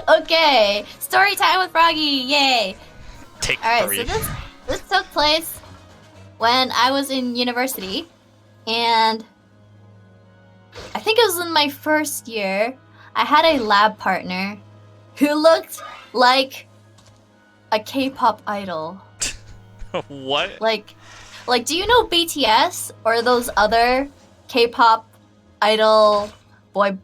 Okay, story time with Froggie. Yay! Take All right, 3. so this took place when I was in university, and I think it was in my first year. I had a lab partner who looked like a K-pop idol. What? Like, do you know BTS or those other K-pop idol boy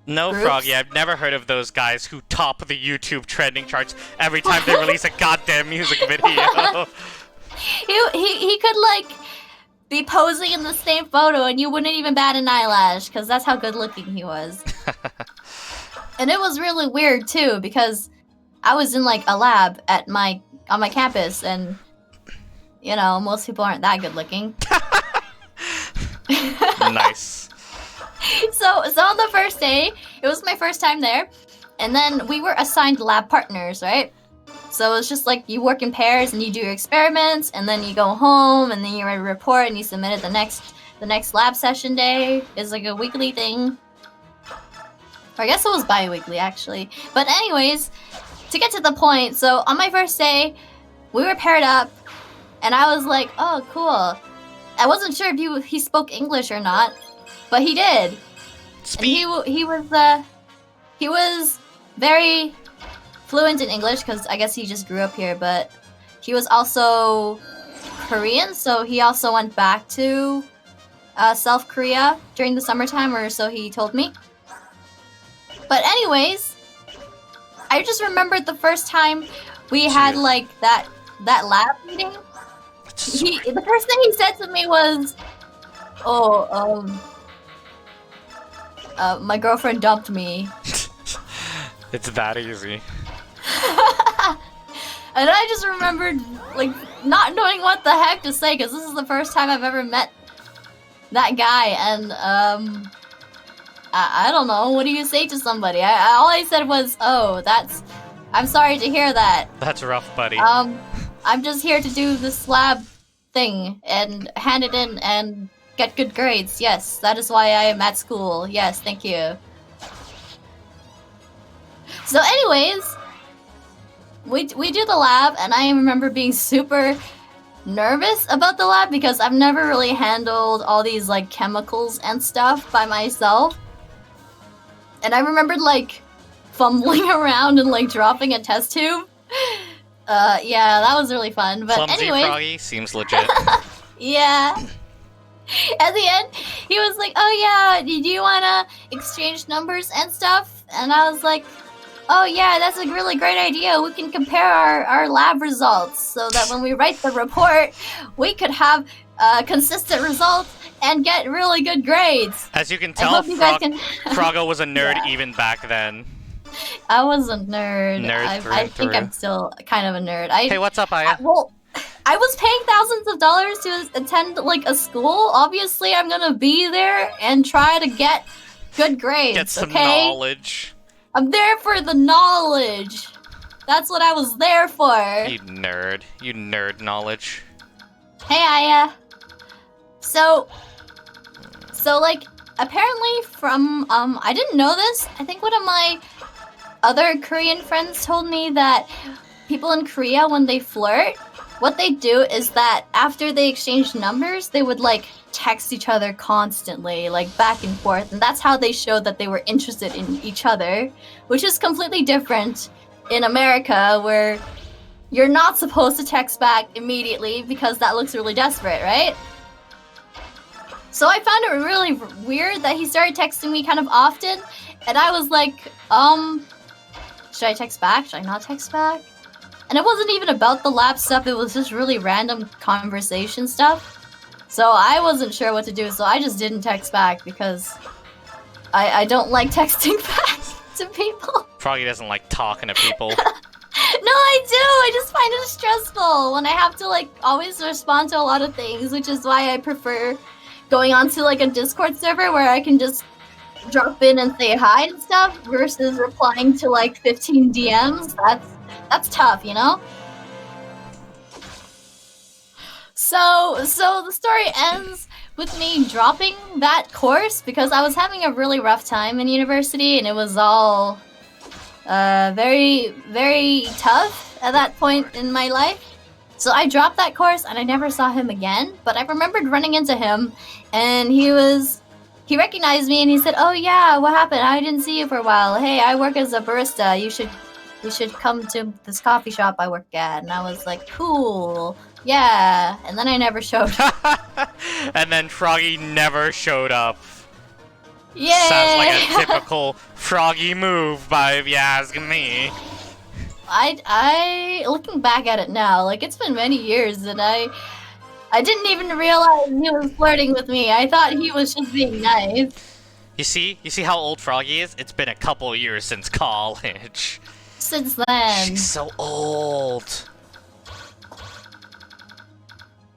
No, groups? Froggie, I've never heard of those guys who top the YouTube trending charts every time they release a goddamn music video. He could like be posing in the same photo and you wouldn't even bat an eyelash because that's how good looking he was. And it was really weird too because I was in like a lab on my campus and you know most people aren't that good looking. Nice. So on the first day, it was my first time there, and then we were assigned lab partners, right? So it's just like you work in pairs and you do your experiments, and then you go home, and then you write a report and you submit it the next lab session day. Is like a weekly thing. Or I guess it was bi-weekly actually. But anyways, to get to the point, so on my first day, we were paired up, and I was like, oh cool. I wasn't sure if he spoke English or not, but he did. And he was very fluent in English because I guess he just grew up here, but he was also Korean, so he also went back to South Korea during the summertime, or so he told me. But anyways, I just remembered the first time we had like that lab meeting. The first thing he said to me was, my girlfriend dumped me. It's that easy. And I just remembered, like, not knowing what the heck to say, because this is the first time I've ever met that guy, and, I don't know, what do you say to somebody? All I said was, I'm sorry to hear that. That's rough, buddy. I'm just here to do this lab thing, and hand it in, and get good grades. Yes, that is why I am at school. Yes, thank you. So anyways, we do the lab, and I remember being super nervous about the lab because I've never really handled all these like chemicals and stuff by myself. And I remembered like fumbling around and like dropping a test tube. Yeah, that was really fun. But Clumsy anyway, Froggie seems legit. yeah. At the end, he was like, "Oh yeah, do you wanna exchange numbers and stuff?" And I was like, "Oh yeah, that's a really great idea. We can compare our lab results so that when we write the report, we could have consistent results and get really good grades." As you can tell, Froggo was a nerd Yeah. even back then. I was a nerd. Nerd through I and think through. I'm still kind of a nerd. Hey, what's up, Aya? Well, I was paying thousands of dollars to attend like a school. Obviously, I'm gonna be there and try to get good grades. Get some okay? knowledge. I'm there for the knowledge. That's what I was there for. You nerd. You nerd knowledge. Hey, Aya. So like, apparently from, I didn't know this. I think one of my other Korean friends told me that people in Korea, when they flirt, what they do is that after they exchange numbers, they would like text each other constantly, like back and forth. And that's how they showed that they were interested in each other, which is completely different in America, where you're not supposed to text back immediately because that looks really desperate, right? So I found it really weird that he started texting me kind of often, and I was like, should I text back? Should I not text back? And it wasn't even about the lab stuff, it was just really random conversation stuff. So I wasn't sure what to do, so I just didn't text back because I don't like texting back to people. Froggie doesn't like talking to people. No, I do! I just find it stressful when I have to like always respond to a lot of things, which is why I prefer going onto like a Discord server where I can just drop in and say hi and stuff versus replying to like 15 DMs. That's tough, you know? So the story ends with me dropping that course because I was having a really rough time in university and it was all very, very tough at that point in my life. So I dropped that course and I never saw him again. But I remembered running into him, and he recognized me and he said, "Oh yeah, what happened? I didn't see you for a while. Hey, I work as a barista. You should come to this coffee shop I work at." And I was like, "Cool, yeah." And then I never showed up. And then Froggie never showed up. Yay! Sounds like a typical Froggie move, if you ask me. I looking back at it now, like it's been many years, and I didn't even realize he was flirting with me. I thought he was just being nice. You see how old Froggie is? It's been a couple years since college. Since then. She's so old.